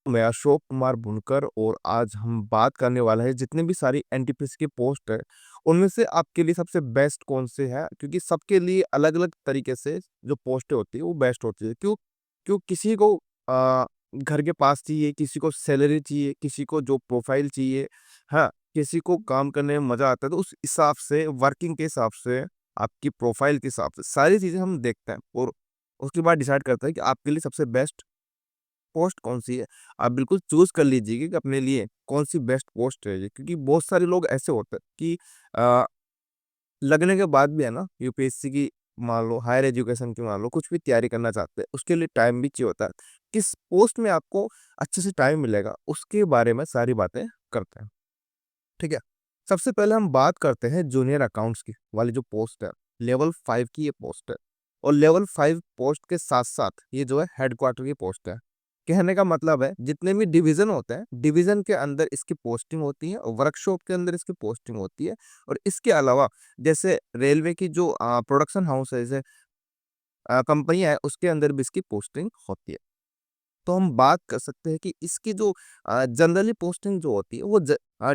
मैं अशोक कुमार बुनकर और आज हम बात करने वाला है जितने भी सारी एनटीपीसी की पोस्ट है उनमें से आपके लिए सबसे बेस्ट कौन से है, क्योंकि सबके लिए अलग अलग तरीके से जो पोस्टें होती है वो बेस्ट होती है। क्यों? क्यों किसी को घर के पास चाहिए, किसी को सैलरी चाहिए, किसी को जो प्रोफाइल चाहिए, हाँ, किसी को काम करने में मजा आता है। तो उस हिसाब से वर्किंग के हिसाब से आपकी प्रोफाइल के हिसाब से सारी चीजें हम देखते हैं और उसके बाद डिसाइड करते हैं कि आपके लिए सबसे बेस्ट पोस्ट कौन-सी है। आप बिल्कुल चूज़ कर लीजिए कि अपने लिए कौन-सी बेस्ट पोस्ट है ये, क्योंकि बहुत सारे लोग ऐसे होते हैं कि अ, लगने के बाद भी है ना यूपीएससी की मान लो, हायर एजुकेशन की मान लो, कुछ भी तैयारी करना चाहते हैं, उसके लिए टाइम भी चाहिए होता है। किस पोस्ट में आपको अच्छे से टाइम मिलेगा, उसके बारे में सारी बातें करते हैं, ठीक है? सबसे पहले हम बात करते हैं जूनियर अकाउंट्स की वाली जो पोस्ट है, लेवल 5 की ये पोस्ट है और लेवल 5 पोस्ट के साथ-साथ ये जो है हेडक्वार्टर की पोस्ट है। कहने का मतलब है जितने भी डिवीज़न होते हैं, डिवीज़न के अंदर इसकी पोस्टिंग होती है, वर्कशॉप के अंदर इसकी पोस्टिंग होती है और इसके अलावा जैसे रेलवे की जो प्रोडक्शन हाउस है, जैसे कंपनियाँ है, उसके अंदर भी इसकी पोस्टिंग होती है। तो हम बात कर सकते हैं कि इसकी जो जनरली पोस्टिंग जो होती है वो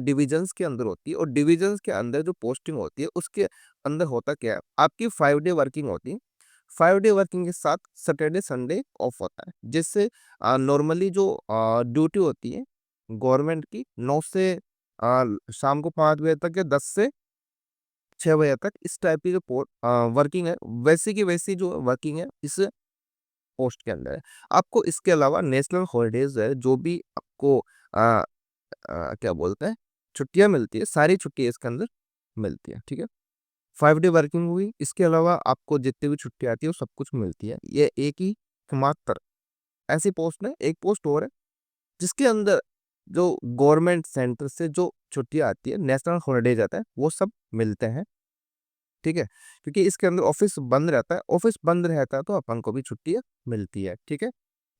डिविजन्स के अंदर होती है और डिविजन्स के अंदर जो पोस्टिंग होती है उसके अंदर होता क्या है, आपकी 5 डे वर्किंग होती है। 5 डे वर्किंग के साथ सैटरडे संडे ऑफ होता है, जिससे नॉर्मली जो ड्यूटी होती है गवर्नमेंट की 9 से शाम को 5 बजे तक या 10 से 6 बजे तक, इस टाइप की जो वर्किंग है वैसी की वैसी जो वर्किंग है इस पोस्ट के अंदर है। आपको इसके अलावा नेशनल हॉलिडेज़ है, जो भी आपको अ क्या बोलते हैं, छुट्टियाँ मिलती है, सारी छुट्टियाँ इसके अंदर मिलती है, ठीक है? 5 डे वर्किंग हुई, इसके अलावा आपको जितनी भी छुट्टी आती है, वो सब कुछ मिलती है। ये एक ही मात्र ऐसी पोस्ट है, एक पोस्ट और है, जिसके अंदर जो गवर्नमेंट सेंटर से जो छुट्टियाँ आती है, नेशनल हॉलिडेज़ आता है, वो सब मिलते हैं। ठीक है? क्योंकि इसके अंदर ऑफ़िस बंद रहता है, ऑफ़िस बंद रहता है तो अपन को भी छुट्टियाँ मिलती है, ठीक है?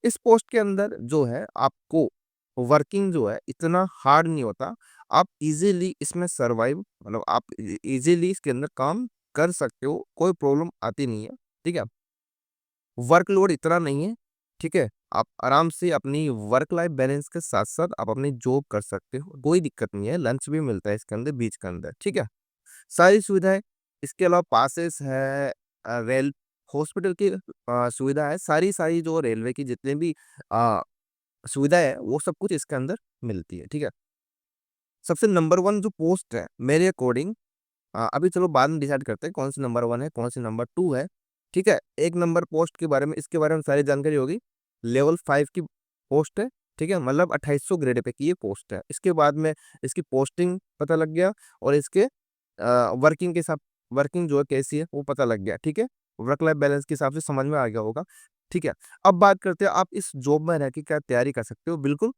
इस पोस्ट के अंदर जो है आपको वर्किंग जो है इतना हार्ड नहीं होता, आप ईज़िली इसमें सर्वाइव मतलब आप ईज़िली इसके अंदर काम कर सकते हो, कोई प्रॉब्लम आती नहीं है, ठीक है? वर्कलोड इतना नहीं है, ठीक है? आप आराम से अपनी वर्क लाइफ बैलेंस के साथ-साथ आप अपनी जॉब कर सकते हो, कोई दिक्कत नहीं है, लंच भी मिलता है इसके अंदर बीच के अंदर, ठीक है? सारी सुविधाएँ, इसके अलावा पासेस है, रेल हॉस्पिटल की सुविधा है, सारी जो रेलवे की जितनी भी अ, सुविधाएँ है, वो सब कुछ इसके अंदर मिलती है, ठीक है? सबसे नंबर 1 जो पोस्ट है, मेरे अकॉर्डिंग अभी चलो बाद में डिसाइड करते हैं कौन सी नंबर 1 है, कौन सी नंबर 2 है, ठीक है? 1 नंबर पोस्ट के बारे में इसके बारे में सारी जानकारी होगी। लेवल 5 की पोस्ट है, ठीक है? मतलब 2800 ग्रेड पे की ये पोस्ट है। इसके बाद में इसकी पोस्टिंग पता लग गया और इसके वर्किंग के हिसाब वर्किंग जो है कैसी है वो पता लग गया, ठीक है? वर्क लाइफ बैलेंस के हिसाब से समझ में आ गया होगा, ठीक है? अब बात करते हैं आप इस जॉब में रह के क्या तैयारी कर सकते हो? बिल्कुल,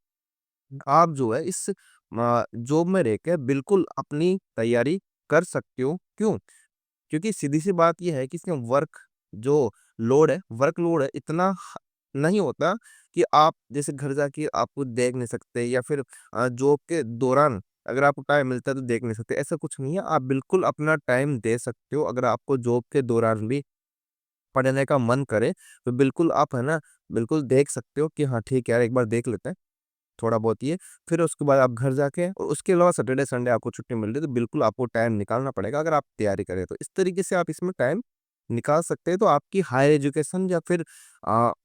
आप जो है इस जॉब में रह के बिल्कुल अपनी तैयारी कर सकते हो। क्यों? क्योंकि सीधी-सी बात ये है कि इसमें जो लोड है, वर्कलोड है, इतना नहीं होता कि आप जैसे घर जाके आप कुछ देख नहीं सकते या फिर जॉब के दौरान अगर आपको टाइम मिलता है तो देख नहीं सकते, ऐसा कुछ नहीं है। आप बिल्कुल अपना टाइम दे सकते हो, अगर आपको जॉब के दौरान भी पढ़ने का मन करे, तो बिल्कुल आप है ना, बिल्कुल देख सकते हो कि हाँ, ठीक है यार, एक बार देख लेते हैं। थोड़ा बहुत ये, फिर उसके बाद आप घर जाके और उसके अलावा सैटरडे, संडे आपको छुट्टी मिल रही है, तो बिल्कुल आपको टाइम निकालना पड़ेगा अगर आप तैयारी करें तो। इस तरीके से आप इसमें टाइम निकाल सकते हैं, तो आपकी हायर एजुकेशन या फिर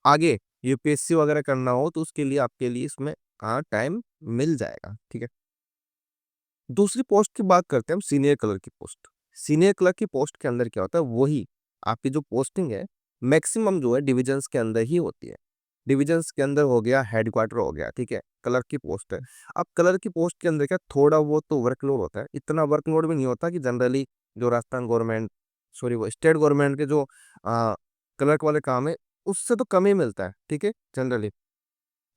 आगे यूपीएससी वगैरह करना हो, तो उसके लिए आपके लिए इसमें टाइम मिल जाएगा, ठीक है? दूसरी पोस्ट की बात करते हैं हम, सीनियर क्लर्क की पोस्ट। सीनियर क्लर्क की पोस्ट के अंदर क्या होता है, वही आपकी जो पोस्टिंग है, मैक्सिमम जो है डिविजन्स के अंदर ही होती है। डिविजन्स के अंदर हो गया, हेडक्वार्टर हो गया, ठीक है? क्लर्क की पोस्ट है। अब क्लर्क की पोस्ट के अंदर क्या थोड़ा बहुत तो वर्कलोड होता है, इतना वर्कलोड भी नहीं होता कि जनरली जो राजस्थान गवर्नमेंट सॉरी वो स्टेट गवर्नमेंट के जो क्लर्क वाले काम है, उससे तो कम ही मिलता है, ठीक है? जनरली।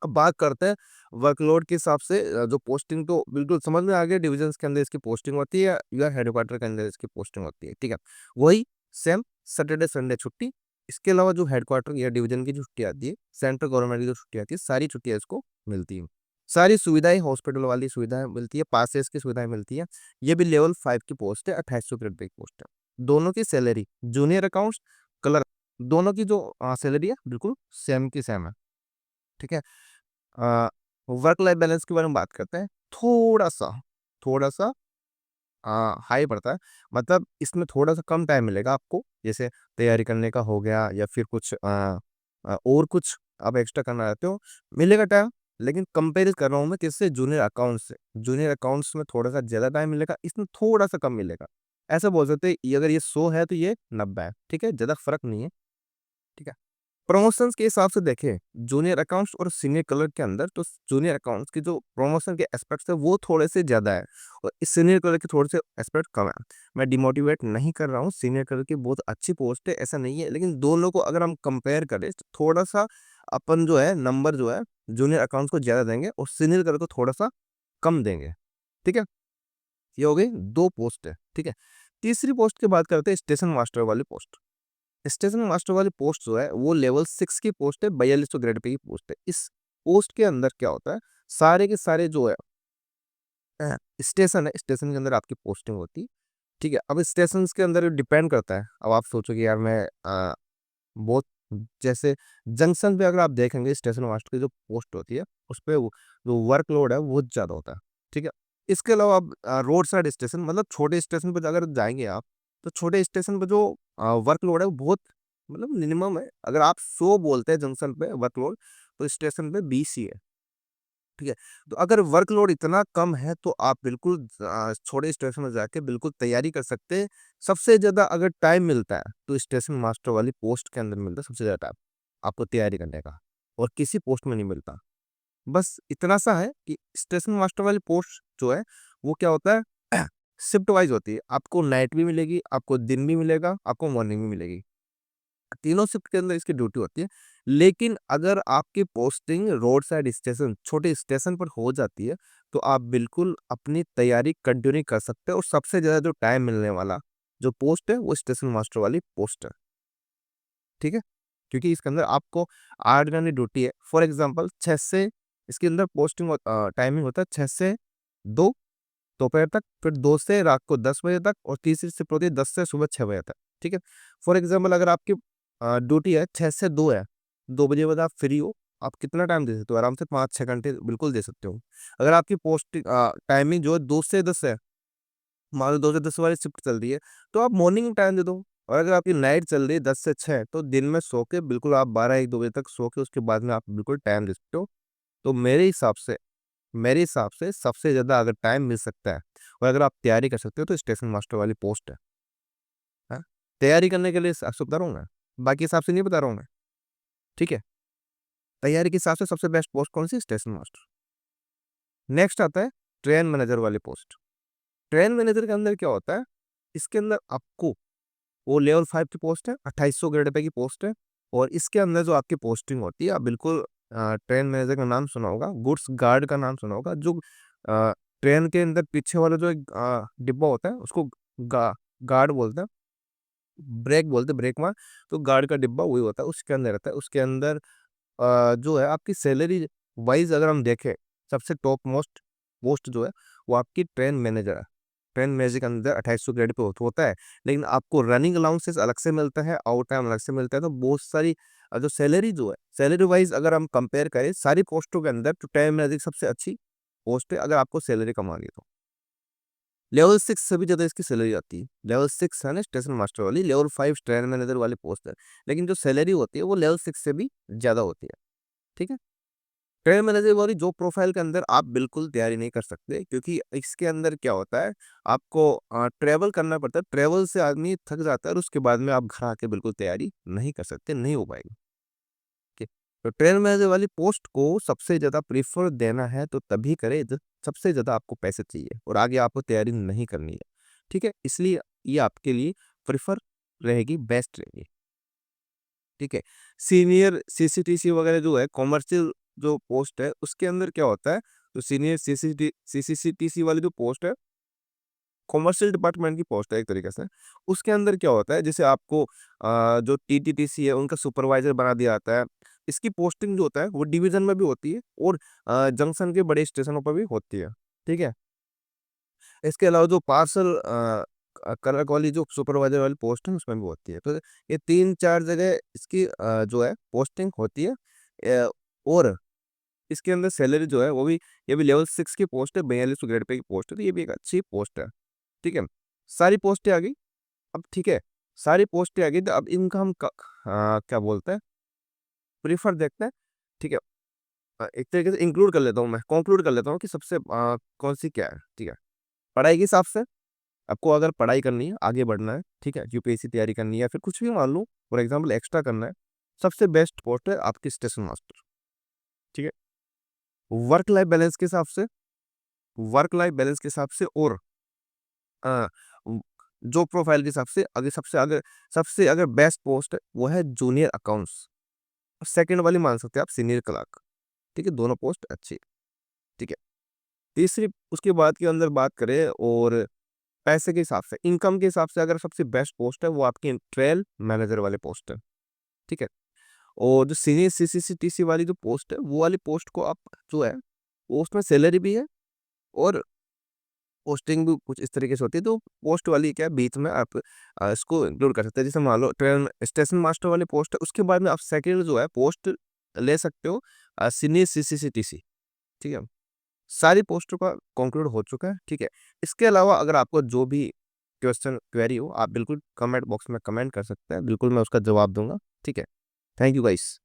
अब बात करते हैं वर्कलोड के हिसाब से जो पोस्टिंग तो बिल्कुल समझ में आ गया, डिविजन्स के अंदर इसकी पोस्टिंग होती है या हेडक्वार्टर के अंदर इसकी पोस्टिंग होती है, ठीक है? वही सेम सैटरडे, संडे छुट्टी, इसके अलावा जो हेडक्वार्टर या डिवीजन की जो छुट्टी आती है, सेंट्रल गवर्नमेंट की जो छुट्टी आती है, सारी छुट्टियाँ इसको मिलती हैं। सारी सुविधाएँ हॉस्पिटल वाली सुविधाएँ मिलती है, पासेस की सुविधाएँ मिलती है। ये भी लेवल 5 की पोस्ट है, 2800 ग्रेड पे की पोस्ट है। दोनों की सैलरी जूनियर अकाउंट्स, क्लर्क दोनों की जो सैलरी है बिल्कुल सेम की सेम है, ठीक है? अ, वर्क लाइफ बैलेंस के बारे में बात करते हैं, थोड़ा सा हाई पड़ता है। मतलब इसमें थोड़ा-सा कम टाइम मिलेगा आपको, जैसे तैयारी करने का हो गया या फिर कुछ और कुछ आप एक्स्ट्रा करना चाहते हो, मिलेगा टाइम। लेकिन कंपेयर कर रहा हूँ मैं किससे, जूनियर अकाउंट्स से। जूनियर अकाउंट्स में थोड़ा-सा ज़्यादा टाइम मिलेगा, इसमें थोड़ा-सा कम मिलेगा। ऐसा बोल सकते हैं, ये अगर ये 100 है तो ये 90 है, ठीक है? ज़्यादा फ़र्क नहीं है, ठीक है? प्रमोशंस के हिसाब से देखें, जूनियर अकाउंट्स और सीनियर क्लर्क के अंदर, तो जूनियर अकाउंट्स की जो प्रमोशन के एस्पेक्ट्स है वो थोड़े से ज़्यादा है और इस सीनियर क्लर्क के थोड़े से एस्पेक्ट कम है। मैं डिमोटिवेट नहीं कर रहा हूँ, सीनियर क्लर्क की बहुत अच्छी पोस्ट है, ऐसा नहीं है, लेकिन दोनों को अगर हम कंपेयर करें तो थोड़ा-सा अपन जो है नंबर जो है जूनियर अकाउंट्स को ज़्यादा देंगे और सीनियर क्लर्क को थोड़ा-सा कम देंगे, ठीक है? ये हो गई 2 पोस्ट है, ठीक है? तीसरी पोस्ट की बात करते हैं, स्टेशन मास्टर वाली पोस्ट। स्टेशन मास्टर वाली पोस्ट जो है वो लेवल 6 की पोस्ट है, 4200 ग्रेड पे की पोस्ट है। इस पोस्ट के अंदर क्या होता है, सारे के सारे जो है स्टेशन है, स्टेशन के अंदर आपकी पोस्टिंग होती है, ठीक है? अब स्टेशन के अंदर डिपेंड करता है। अब आप सोचोगे यार मैं बहुत, जैसे जंक्शन पे अगर आप देखेंगे स्टेशन मास्टर की जो पोस्ट होती है, उस पे वो जो वर्कलोड है वो बहुत ज़्यादा होता है, ठीक है? इसके अलावा आप रोड साइड स्टेशन, मतलब छोटे स्टेशन पे अगर जाएँगे आप, तो छोटे स्टेशन पे जो वर्कलोड है वो बहुत, मतलब मिनिमम है। अगर आप 100 बोलते हैं जंक्शन पे वर्कलोड, तो स्टेशन पे 20 ही है, ठीक है? तो अगर वर्कलोड इतना कम है तो आप बिल्कुल छोटे स्टेशन में जाके बिल्कुल तैयारी कर सकते हैं। सबसे ज़्यादा अगर टाइम मिलता है, तो स्टेशन मास्टर वाली पोस्ट के अंदर मिलता है सबसे ज़्यादा टाइम, आपको तैयारी करने का, और किसी पोस्ट में नहीं मिलता। बस इतना सा है कि स्टेशन मास्टर वाली पोस्ट जो है, वो क्या होता है शिफ्ट वाइज़ होती है। आपको नाइट भी मिलेगी, आपको दिन भी मिलेगा, आपको मॉर्निंग भी मिलेगी। तीनों शिफ्ट के अंदर इसकी ड्यूटी होती है। लेकिन अगर आपकी पोस्टिंग रोड साइड स्टेशन, छोटे स्टेशन पर हो जाती है, तो आप बिल्कुल अपनी तैयारी कंटिन्यू कर सकते हैं और सबसे ज़्यादा जो टाइम मिलने वाला जो पोस्ट है, वो स्टेशन मास्टर वाली पोस्ट है, ठीक है? क्योंकि इसके अंदर आपको 8 घंटे ड्यूटी है। फॉर एग्ज़ाम्पल 6 से इसके अंदर टाइमिंग होता है 6 से 2 दोपहर तक, फिर 2 से रात को 10 बजे तक और तीसरी शिफ्ट होती है 10 से सुबह 6 बजे तक, ठीक है? फॉर एग्ज़ाम्पल अगर आपकी ड्यूटी है 6 से 2 है, 2 बजे बाद आप फ्री हो, आप कितना टाइम दे सकते हो? आराम से 5-6 घंटे बिल्कुल दे सकते हो। अगर आपकी टाइमिंग जो है 2 से 10 है, मान लो 2 से 10 वाली शिफ्ट चल रही है, तो आप मॉर्निंग में टाइम दे दो। और अगर आपकी नाइट चल रही है 10 से 6, तो दिन में सो के बिल्कुल आप 12-1-2 बजे तक सो के उसके बाद में आप बिल्कुल टाइम दे सकते हो। तो मेरे हिसाब से सबसे ज़्यादा अगर टाइम मिल सकता है और अगर आप तैयारी कर सकते हो, तो स्टेशन मास्टर वाली पोस्ट है। हाँ? तैयारी करने के लिए आपसे बता रहा हूँ मैं, बाकी हिसाब से नहीं बता रहा हूँ मैं, ठीक है? तैयारी के हिसाब से सबसे बेस्ट पोस्ट कौन-सी? Station master. नेक्स्ट आता है ट्रेन मैनेजर वाली पोस्ट। ट्रेन मैनेजर के अंदर क्या होता है, इसके अंदर आपको वो लेवल 5 की पोस्ट है, 2800 ग्रेड पे की पोस्ट है और इसके अंदर जो आपकी पोस्टिंग होती है, आप बिल्कुल ट्रेन मैनेजर का नाम सुना होगा, गुड्स गार्ड का नाम सुना होगा, जो अ, ट्रेन के अंदर पीछे वाला जो एक डिब्बा होता है, उसको गा गार्ड बोलते हैं, ब्रेक बोलते हैं, ब्रेक मार, तो गार्ड का डिब्बा वही होता है, उसके अंदर रहता है। उसके अंदर जो है आपकी सैलरी वाइज़ अगर हम देखें, सबसे टॉप मोस्ट पोस्ट जो है, वो आपकी ट्रेन मैनेजर है। ट्रेन मैनेजर के अंदर 2800 ग्रेड पे होता है, लेकिन आपको रनिंग अलाउंसेस अलग से मिलता है, ओवर टाइम अलग से मिलता है, तो बहुत सारी जो सैलरी जो है, सैलरी वाइज़ अगर हम कंपेयर करें सारी पोस्टों के अंदर, तो ट्रेन मैनेजर सबसे अच्छी पोस्ट है, अगर आपको सैलरी कमानी है तो। लेवल 6 से भी ज़्यादा इसकी सैलरी आती है। लेवल 6 है ना स्टेशन मास्टर वाली, लेवल 5 ट्रेन मैनेजर वाली पोस्ट है। लेकिन जो सैलरी होती है, वो लेवल 6 से भी ज़्यादा होती है, ठीक है? ट्रेन मैनेजर वाली जॉब प्रोफाइल के अंदर आप बिल्कुल तैयारी नहीं कर सकते, क्योंकि इसके अंदर क्या होता है, आपको ट्रैवल करना पड़ता है, ट्रैवल से आदमी थक जाता है और उसके बाद में आप घर आके बिल्कुल तैयारी नहीं कर सकते, नहीं हो पाएगी। ठीक है? तो ट्रेन मैनेजर वाली पोस्ट को सबसे ज़्यादा प्रेफर देना है तो तभी करें जब सबसे ज़्यादा आपको पैसे चाहिए और आगे आपको तैयारी नहीं करनी है, ठीक है? इसलिए ये आपके लिए प्रेफर रहेगी, बेस्ट रहेगी। ठीक है। सीनियर सीसीटीसी वगैरह जो है कॉमर्शियल जो पोस्ट है उसके अंदर क्या होता है, तो सीनियर सीसीटीसी वाली जो पोस्ट है कॉमर्शियल डिपार्टमेंट की पोस्ट है एक तरीके से। उसके अंदर क्या होता है, जैसे आपको जो टीटीटीसी है उनका सुपरवाइजर बना दिया जाता है। इसकी पोस्टिंग जो होता है वो डिवीजन में भी होती है और जंक्शन के बड़े स्टेशनों पर भी होती है। ठीक है। इसके अलावा जो पार्सल क्लर्क वाली जो सुपरवाइजर वाली पोस्ट है उसमें भी होती है। तो ये 3-4 जगह इसकी जो है पोस्टिंग होती है। और इसके अंदर सैलरी जो है वो भी, ये भी लेवल 6 की पोस्ट है, 42 ग्रेड पे की पोस्ट है, तो ये भी एक अच्छी पोस्ट है। ठीक है, सारी पोस्टें आ गई। अब ठीक है, सारी पोस्टें आ गई, तो अब इनका हम क्या बोलते हैं, प्रीफर देखते हैं। ठीक है, एक तरीके से इंक्लूड कर लेता हूँ, मैं कंक्लूड कर लेता हूँ कि सबसे कौन सी क्या है। ठीक है, पढ़ाई के हिसाब से आपको अगर पढ़ाई करनी है, आगे बढ़ना है, ठीक है, यूपीएससी तैयारी करनी है या फिर कुछ भी मान लो, फॉर एग्जाम्पल एक्स्ट्रा करना है, सबसे बेस्ट पोस्ट है आपकी स्टेशन मास्टर। ठीक है, वर्क लाइफ बैलेंस के हिसाब से, वर्क लाइफ बैलेंस के हिसाब से और अ, उ जॉब प्रोफाइल के हिसाब से आगे सबसे अगर बेस्ट पोस्ट है, वो है जूनियर अकाउंट्स। सेकंड वाली मान सकते हैं आप सीनियर क्लर्क। ठीक है, दोनों पोस्ट अच्छी है। ठीक है, तीसरी उसके बाद के अंदर बात करें और पैसे के हिसाब से, इनकम के हिसाब से अगर सबसे बेस्ट पोस्ट है, वो आपकी ट्रेल मैनेजर वाले पोस्ट है। ठीक है, और जो सीनियर सीसीसीटीसी वाली जो पोस्ट है, वो वाली पोस्ट को आप जो है, वो उसमें सैलरी भी है और पोस्टिंग भी कुछ इस तरीके से होती है, तो पोस्ट वाली क्या है, बीच में आप इसको इंक्लूड कर सकते हैं। जैसे मान लो ट्रेन स्टेशन मास्टर वाली पोस्ट है, उसके बाद में आप सेकंड जो है पोस्ट ले सकते हो सीनियर सीसीसीटीसी। ठीक है, सारी पोस्टों का कंक्लूड हो चुका है। ठीक है, इसके अलावा अगर आपको जो भी क्वेश्चन क्वेरी हो, आप बिल्कुल कमेंट बॉक्स में कमेंट कर सकते हैं, बिल्कुल मैं उसका जवाब दूंगा। ठीक है, थैंक यू गाइस।